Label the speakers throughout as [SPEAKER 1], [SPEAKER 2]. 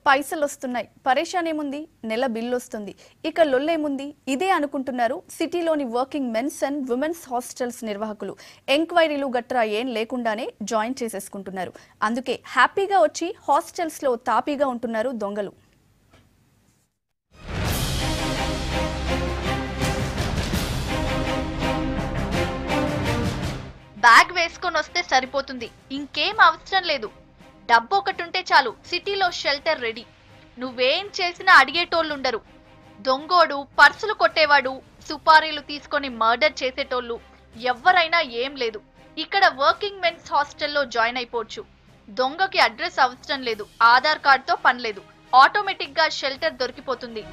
[SPEAKER 1] పైసలొస్తున్నాయి, పరేషాన్ ఏముంది, నెల బిల్లు వస్తుంది, ఇక లొల్లేముంది, ఇదే అనుకుంటున్నారు సిటీలోని working mens and womens hostels నిర్వాహకులు. ఎంక్వైరీలు గట్రా ఏం లేకుండానే జాయిన్ చేసేసుకుంటున్నారు. అందుకే హ్యాపీగా వచ్చి హాస్టల్స్లో తాపీగా ఉంటున్నారు దొంగలు.
[SPEAKER 2] బ్యాగ్ వేసుకొని వస్తే సరిపోతుంది, ఇంకేం అవసరం లేదు. డబ్బు ఒకటుంటే చాలు, సిటీలో షెల్టర్ రెడీ. నువ్వేం చేసినా అడిగేటోళ్ళుండరు. దొంగోడు, పర్సులు కొట్టేవాడు, సుపారీలు తీసుకొని మర్డర్ చేసేటోళ్ళు ఎవ్వరైనా ఏం లేదు. ఇక్కడ వర్కింగ్ మెన్స్ హాస్టల్లో జాయిన్ అయిపోవచ్చు. దొంగకి అడ్రస్ అవసరం లేదు, ఆధార్ కార్డుతో పని లేదు. ఆటోమేటిక్ గా షెల్టర్ దొరికిపోతుంది.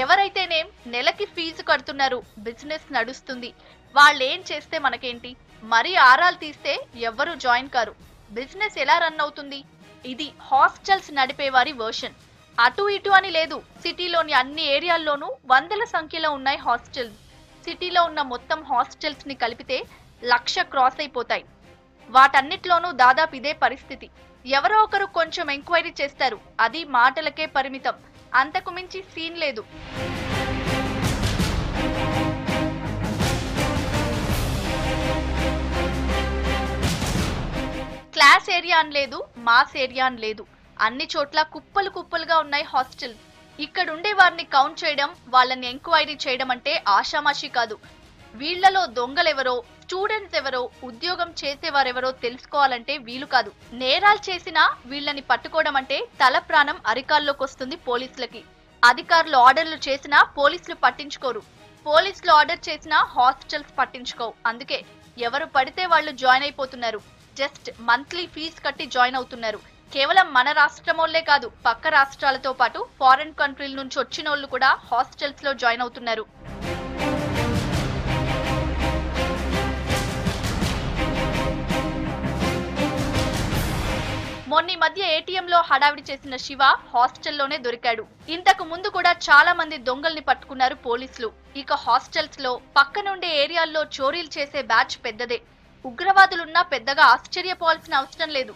[SPEAKER 2] ఎవరైతేనేం నెలకి ఫీజు కడుతున్నారు, బిజినెస్ నడుస్తుంది. వాళ్ళేం చేస్తే మనకేంటి? మరీ ఆరాలు తీస్తే ఎవ్వరూ జాయిన్ కారు. బిజినెస్ ఎలా రన్ అవుతుంది? ఇది హాస్టల్స్ నడిపేవారి వర్షన్. అటు ఇటు అని లేదు, సిటీలోని అన్ని ఏరియాల్లోనూ వందల సంఖ్యలో ఉన్నాయి హాస్టల్స్. సిటీలో ఉన్న మొత్తం హాస్టల్స్ ని కలిపితే 1,00,000 క్రాస్ అయిపోతాయి. వాటన్నిట్లోనూ దాదాపు ఇదే పరిస్థితి. ఎవరో ఒకరు కొంచెం ఎంక్వైరీ చేస్తారు, అది మాటలకే పరిమితం. అంతకు మించి సీన్ లేదు. క్లాస్ ఏరియా అని లేదు, మాస్ ఏరియా అని లేదు. అన్ని చోట్ల కుప్పలు కుప్పలుగా ఉన్నాయి హాస్టల్స్. ఇక్కడ ఉండే వారిని కౌంట్ చేయడం, వాళ్ళని ఎంక్వైరీ చేయడం అంటే ఆషామాషి కాదు. వీళ్లలో దొంగలెవరో, స్టూడెంట్స్ ఎవరో, ఉద్యోగం చేసేవారెవరో తెలుసుకోవాలంటే వీలు కాదు. నేరాలు చేసినా వీళ్ళని పట్టుకోవడం అంటే తల ప్రాణం అరికాల్లోకి వస్తుంది పోలీసులకి. అధికారులు ఆర్డర్లు చేసినా పోలీసులు పట్టించుకోరు. పోలీసులు ఆర్డర్ చేసినా హాస్టల్స్ పట్టించుకోవు. అందుకే ఎవరు పడితే వాళ్ళు జాయిన్ అయిపోతున్నారు. జస్ట్ మంత్లీ ఫీజు కట్టి జాయిన్ అవుతున్నారు. కేవలం మన రాష్ట్రమోళ్లే కాదు, పక్క రాష్ట్రాలతో పాటు ఫారెన్ కంట్రీల నుంచి వచ్చిన వాళ్ళు కూడా హాస్టల్స్ లో జాయిన్ అవుతున్నారు. మొన్న మధ్య ఏటీఎంలో హడావిడి చేసిన శివ హాస్టల్లోనే దొరికాడు. ఇంతకు ముందు కూడా చాలా మంది దొంగల్ని పట్టుకున్నారు పోలీసులు. ఇక హాస్టల్స్ లో పక్కనుండే ఏరియాల్లో చోరీలు చేసే బ్యాచ్ పెద్దదే. ఉగ్రవాదులున్నా పెద్దగా ఆశ్చర్యపోవాల్సిన అవసరం లేదు.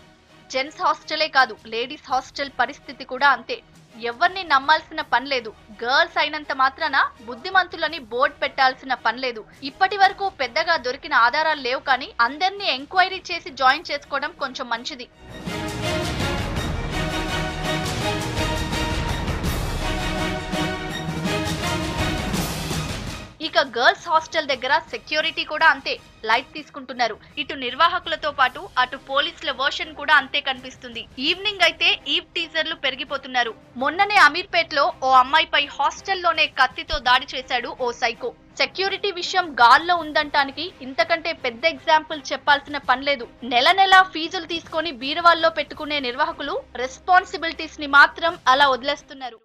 [SPEAKER 2] జెంట్స్ హాస్టలే కాదు, లేడీస్ హాస్టల్ పరిస్థితి కూడా అంతే. ఎవరిని నమ్మాల్సిన పని లేదు. గర్ల్స్ అయినంత మాత్రాన బుద్ధిమంతులని బోర్డు పెట్టాల్సిన పని లేదు. ఇప్పటి వరకు పెద్దగా దొరికిన ఆధారాలు లేవు, కానీ అందరినీ ఎంక్వైరీ చేసి జాయిన్ చేసుకోవడం కొంచెం మంచిది. ఇక గర్ల్స్ హాస్టల్ దగ్గర సెక్యూరిటీ కూడా అంతే, లైట్ తీసుకుంటున్నారు. ఇటు నిర్వాహకులతో పాటు అటు పోలీసుల వర్షన్ కూడా అంతే కనిపిస్తుంది. ఈవినింగ్ అయితే ఈవ్ టీజర్లు పెరిగిపోతున్నారు. మొన్ననే అమీర్పేట్లో ఓ అమ్మాయిపై హాస్టల్లోనే కత్తితో దాడి చేశాడు ఓ సైకో. సెక్యూరిటీ విషయం గాల్లో ఉందంటానికి ఇంతకంటే పెద్ద ఎగ్జాంపుల్ చెప్పాల్సిన పని లేదు. నెల నెలా ఫీజులు తీసుకొని బీరువాల్లో పెట్టుకునే నిర్వాహకులు రెస్పాన్సిబిలిటీస్ ని మాత్రం అలా వదిలేస్తున్నారు.